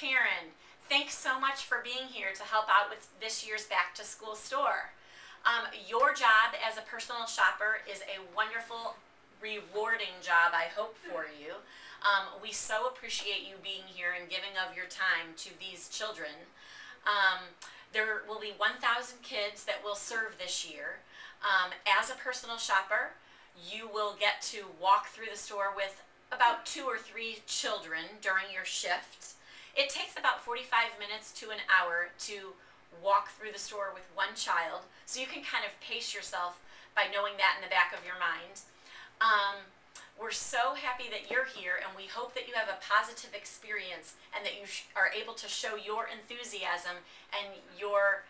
Karen. Thanks so much for being here to help out with this year's back to school store. Your job as a personal shopper is a wonderful, rewarding job, I hope, for you. We so appreciate you being here and giving of your time to these children. There will be 1,000 kids that will serve this year. As a personal shopper, you will get to walk through the store with about 2 or 3 children during your shift. It takes about 45 minutes to an hour to walk through the store with one child, so you can kind of pace yourself by knowing that in the back of your mind. We're so happy that you're here, and we hope that you have a positive experience and that you are able to show your enthusiasm and your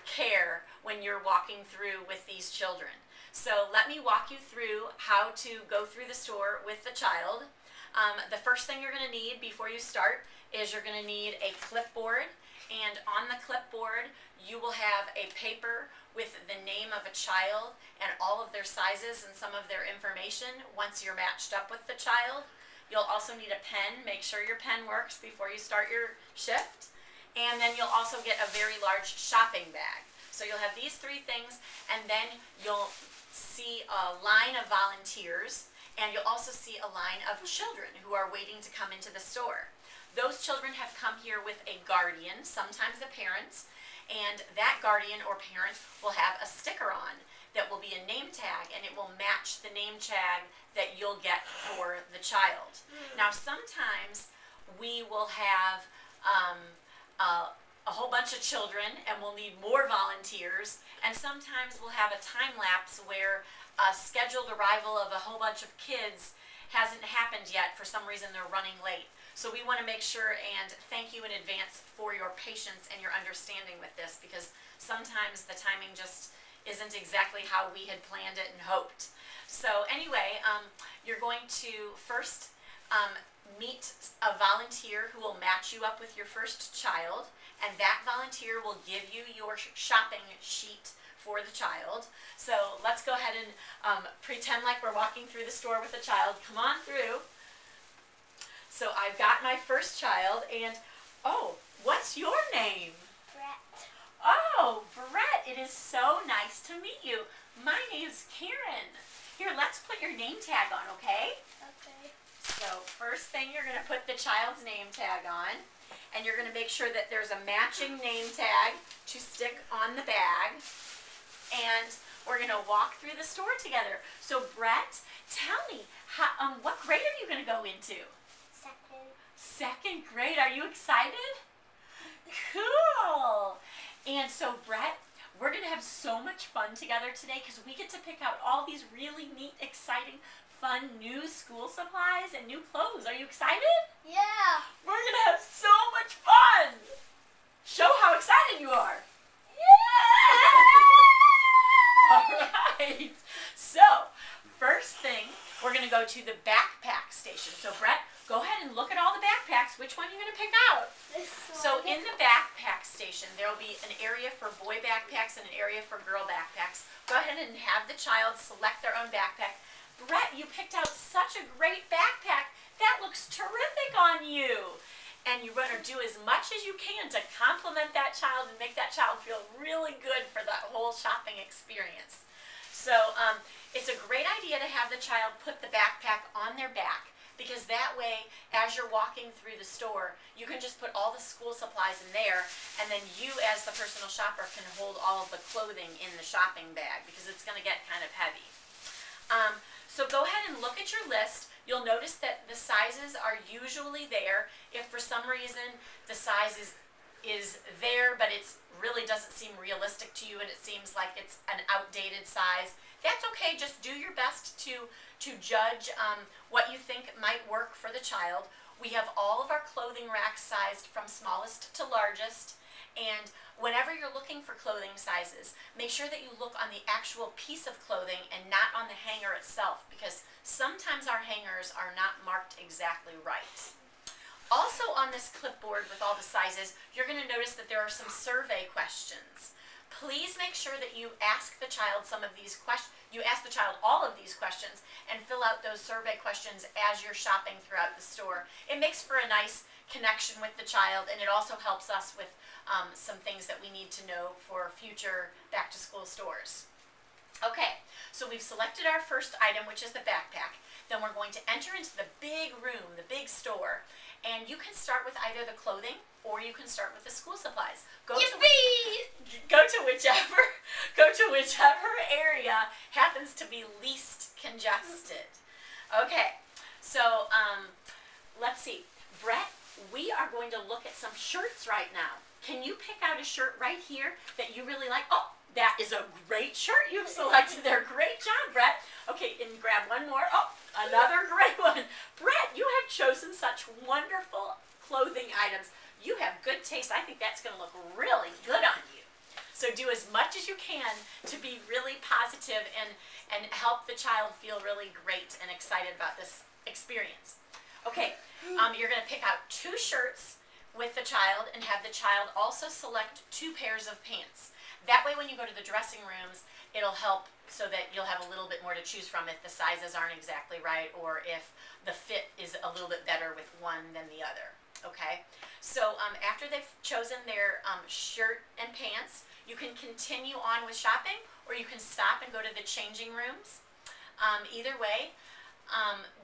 care when you're walking through with these children. So let me walk you through how to go through the store with the child. The first thing you're going to need before you start is you're going to need a clipboard, and on the clipboard you will have a paper with the name of a child and all of their sizes and some of their information once you're matched up with the child. You'll also need a pen. Make sure your pen works before you start your shift. And then you'll also get a very large shopping bag. So you'll have these 3 things, and then you'll see a line of volunteers, and you'll also see a line of children who are waiting to come into the store. Those children have come here with a guardian, sometimes a parent, and that guardian or parent will have a sticker on that will be a name tag, and it will match the name tag that you'll get for the child. Now sometimes we will have a whole bunch of children and we'll need more volunteers, and sometimes we'll have a time lapse where a scheduled arrival of a whole bunch of kids hasn't happened yet. For some reason they're running late. So we want to make sure and thank you in advance for your patience and your understanding with this, because sometimes the timing just isn't exactly how we had planned it and hoped. So anyway, you're going to first meet a volunteer who will match you up with your first child, and that volunteer will give you your shopping sheet for the child. So let's go ahead and pretend like we're walking through the store with a child. Come on through. So I've got my first child, and oh, what's your name? Brett. Oh, Brett, it is so nice to meet you. My name's Karen. Here, let's put your name tag on, okay? Okay. So first thing, you're going to put the child's name tag on, and you're going to make sure that there's a matching name tag to stick on the bag, and we're going to walk through the store together. So Brett, tell me, what grade are you going to go into? Second grade. Are you excited? Cool. And so Brett, we're going to have so much fun together today because we get to pick out all these really neat, exciting, fun new school supplies and new clothes. Are you excited? Yeah. We're going to have so much fun. Show how excited you are. Yeah. All right. So first thing, we're going to go to the backpack station. So Brett, go ahead and look at all the backpacks. Which one are you going to pick out? So in the backpack station, there will be an area for boy backpacks and an area for girl backpacks. Go ahead and have the child select their own backpack. Brett, you picked out such a great backpack. That looks terrific on you. And you want to do as much as you can to compliment that child and make that child feel really good for that whole shopping experience. So it's a great idea to have the child put the backpack on their back, because that way, as you're walking through the store, you can just put all the school supplies in there, and then you as the personal shopper can hold all of the clothing in the shopping bag, because it's going to get kind of heavy. So go ahead and look at your list. You'll notice that the sizes are usually there. If for some reason the size is there, but it really doesn't seem realistic to you and it seems like it's an outdated size, that's okay. Just do your best to judge what you think might work for the child. We have all of our clothing racks sized from smallest to largest, and whenever you're looking for clothing sizes, make sure that you look on the actual piece of clothing and not on the hanger itself, because sometimes our hangers are not marked exactly right. Also on this clipboard with all the sizes, you're going to notice that there are some survey questions. Please make sure that you ask the child some of these questions. you ask the child all of these questions and fill out those survey questions as you're shopping throughout the store. It makes for a nice connection with the child, and it also helps us with some things that we need to know for future back-to-school stores. Okay, so we've selected our first item, which is the backpack. Then we're going to enter into the big room, the big store, and you can start with either the clothing or you can start with the school supplies. Go to whichever area happens to be least congested. Okay, so let's see. Brett, we are going to look at some shirts right now. Can you pick out a shirt right here that you really like? Oh, that is a great shirt you've selected there. Great job, Brett. Okay, and grab one more. Oh, another great one. Brett, you have chosen such wonderful clothing items. You have good taste. I think that's going to look really good on you. So do as much as you can to be really positive and help the child feel really great and excited about this experience. Okay, you're going to pick out 2 shirts with the child and have the child also select 2 pairs of pants. That way when you go to the dressing rooms, it'll help so that you'll have a little bit more to choose from if the sizes aren't exactly right or if the fit is a little bit better with one than the other. Okay, so after they've chosen their shirt and pants, you can continue on with shopping or you can stop and go to the changing rooms. Either way,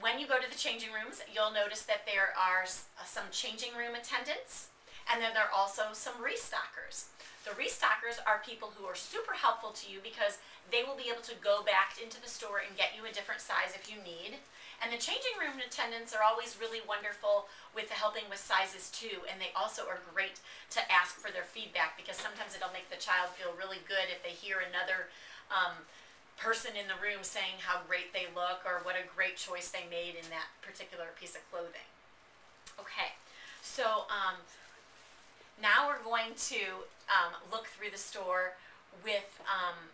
when you go to the changing rooms, you'll notice that there are some changing room attendants, and then there are also some restockers. The restockers are people who are super helpful to you because they will be able to go back into the store and get you a different size if you need. And the changing room attendants are always really wonderful with helping with sizes too, and they also are great to ask for their feedback because sometimes it'll make the child feel really good if they hear another person in the room saying how great they look or what a great choice they made in that particular piece of clothing. Okay, so now we're going to look through the store with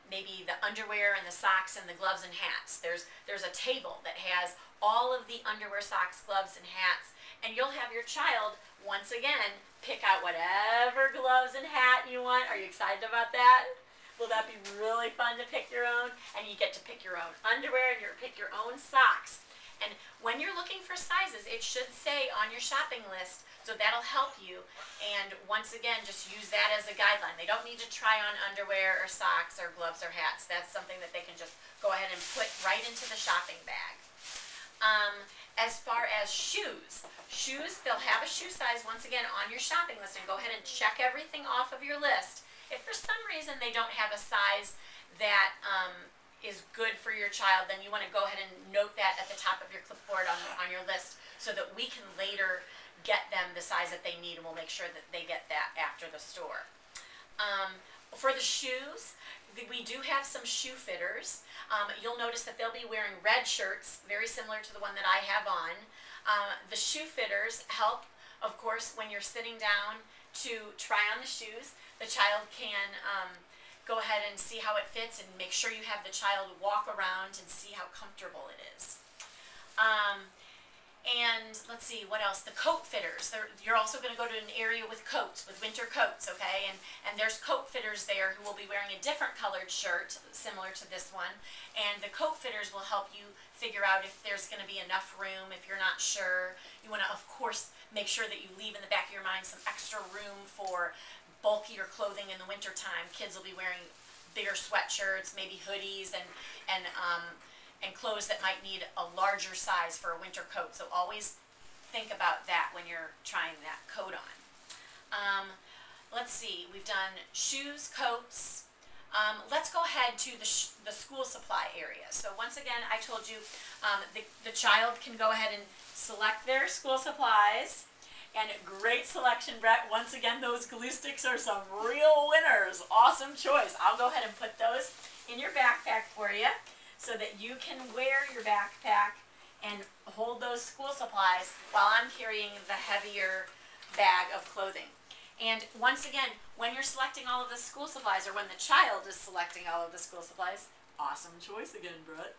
maybe the underwear and the socks and the gloves and hats. There's a table that has all of the underwear, socks, gloves, and hats, and you'll have your child once again pick out whatever gloves and hat you want. Are you excited about that? Will that be really fun to pick your own? And you get to pick your own underwear and you pick your own socks. And when you're looking for sizes, it should say on your shopping list, so that'll help you. And once again, just use that as a guideline. They don't need to try on underwear or socks or gloves or hats. That's something that they can just go ahead and put right into the shopping bag. As far as shoes, they'll have a shoe size once again on your shopping list, and go ahead and check everything off of your list. If for some reason they don't have a size that is good for your child, then you want to go ahead and note that at the top of your clipboard on your list so that we can later get them the size that they need, and we'll make sure that they get that after the store. For the shoes, we do have some shoe fitters. You'll notice that they'll be wearing red shirts, very similar to the one that I have on. The shoe fitters help, of course, when you're sitting down to try on the shoes. The child can go ahead and see how it fits and make sure you have the child walk around and see how comfortable it is. And let's see, what else? The coat fitters. You're also going to go to an area with coats, with winter coats, okay? And there's coat fitters there who will be wearing a different colored shirt, similar to this one. And the coat fitters will help you figure out if there's going to be enough room, if you're not sure. You want to, of course, make sure that you leave in the back of your mind some extra room for bulkier clothing in the winter time. Kids will be wearing bigger sweatshirts, maybe hoodies, and clothes that might need a larger size for a winter coat. So always think about that when you're trying that coat on. Let's see, we've done shoes, coats. Let's go ahead to the school supply area. So once again, I told you the child can go ahead and select their school supplies. And great selection, Brett. Once again, those glue sticks are some real winners. Awesome choice. I'll go ahead and put those in your backpack for you so that you can wear your backpack and hold those school supplies while I'm carrying the heavier bag of clothing. And once again, when you're selecting all of the school supplies, or when the child is selecting all of the school supplies, awesome choice again, Brett.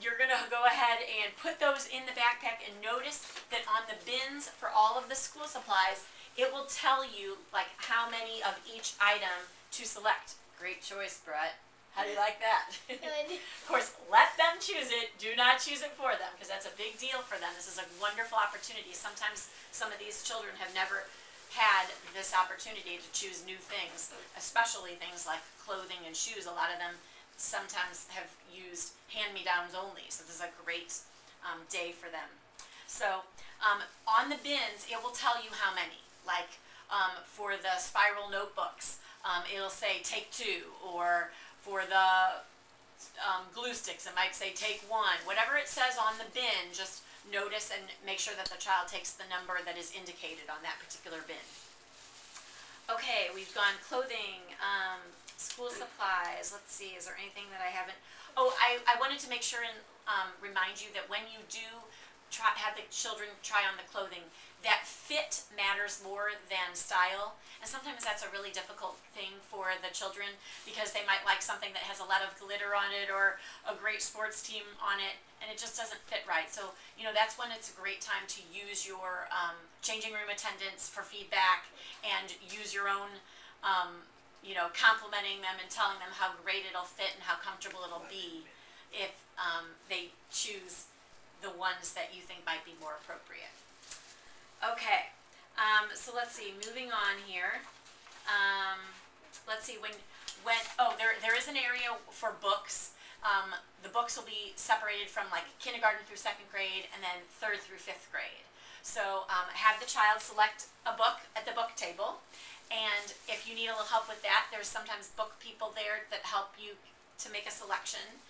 You're going to go ahead and put those in the backpack, and notice that on the bins for all of the school supplies, it will tell you like how many of each item to select. Great choice, Brett. How do you like that? Good. Of course, let them choose it. Do not choose it for them, because that's a big deal for them. This is a wonderful opportunity. Sometimes some of these children have never had this opportunity to choose new things, especially things like clothing and shoes. A lot of them sometimes have used hand-me-downs only, so this is a great day for them. So on the bins, it will tell you how many. Like for the spiral notebooks, it'll say take 2, or for the glue sticks, it might say take 1. Whatever it says on the bin, just notice and make sure that the child takes the number that is indicated on that particular bin. Okay, we've gone clothing, school supplies. Let's see, is there anything that I haven't? Oh, I wanted to make sure and remind you that when you do have the children try on the clothing, that fit matters more than style. And sometimes that's a really difficult thing for the children, because they might like something that has a lot of glitter on it or a great sports team on it, and it just doesn't fit right. So, that's when it's a great time to use your changing room attendants for feedback, and use your own, complimenting them and telling them how great it'll fit and how comfortable it'll be if they choose the ones that you think might be more appropriate. Okay, so let's see, moving on here. Let's see, there is an area for books. The books will be separated from like kindergarten through 2nd grade, and then 3rd through 5th grade. So have the child select a book at the book table, and if you need a little help with that, there's sometimes book people there that help you to make a selection.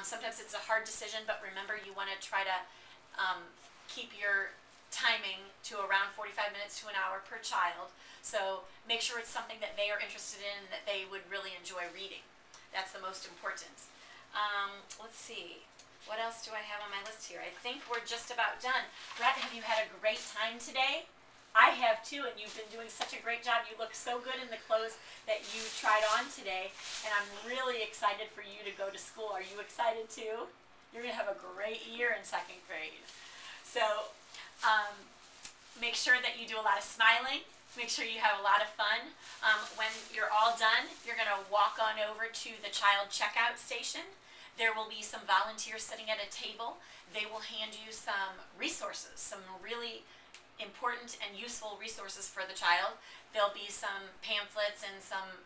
Sometimes it's a hard decision, but remember, you want to try to keep your timing to around 45 minutes to an hour per child. So make sure it's something that they are interested in and that they would really enjoy reading. That's the most important. Let's see. What else do I have on my list here? I think we're just about done. Brett, have you had a great time today? I have too, and you've been doing such a great job. You look so good in the clothes that you tried on today, and I'm really excited for you to go to school. Are you excited too? You're going to have a great year in 2nd grade. So make sure that you do a lot of smiling. Make sure you have a lot of fun. When you're all done, you're going to walk on over to the child checkout station. There will be some volunteers sitting at a table. They will hand you some resources, some really important and useful resources for the child. There'll be some pamphlets and some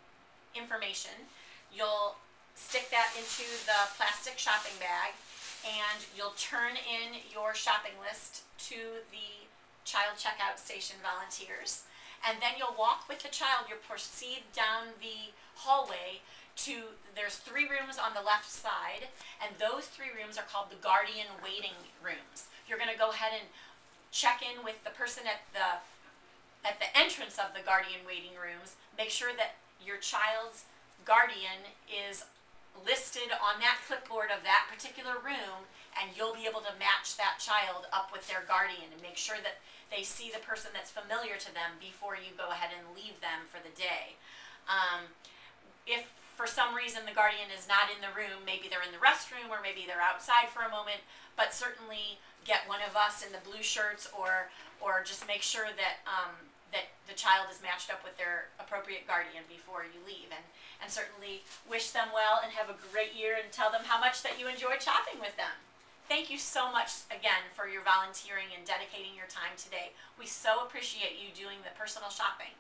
information. You'll stick that into the plastic shopping bag, and you'll turn in your shopping list to the child checkout station volunteers. And then you'll walk with the child. You'll proceed down the hallway to, there's 3 rooms on the left side, and those 3 rooms are called the guardian waiting rooms. You're going to go ahead and check in with the person at the entrance of the guardian waiting rooms. Make sure that your child's guardian is listed on that clipboard of that particular room, and you'll be able to match that child up with their guardian and make sure that they see the person that's familiar to them before you go ahead and leave them for the day. If for some reason the guardian is not in the room, maybe they're in the restroom or maybe they're outside for a moment, but certainly get one of us in the blue shirts, or just make sure that that the child is matched up with their appropriate guardian before you leave, and certainly wish them well and have a great year, and tell them how much that you enjoyed shopping with them. Thank you so much again for your volunteering and dedicating your time today. We so appreciate you doing the personal shopping.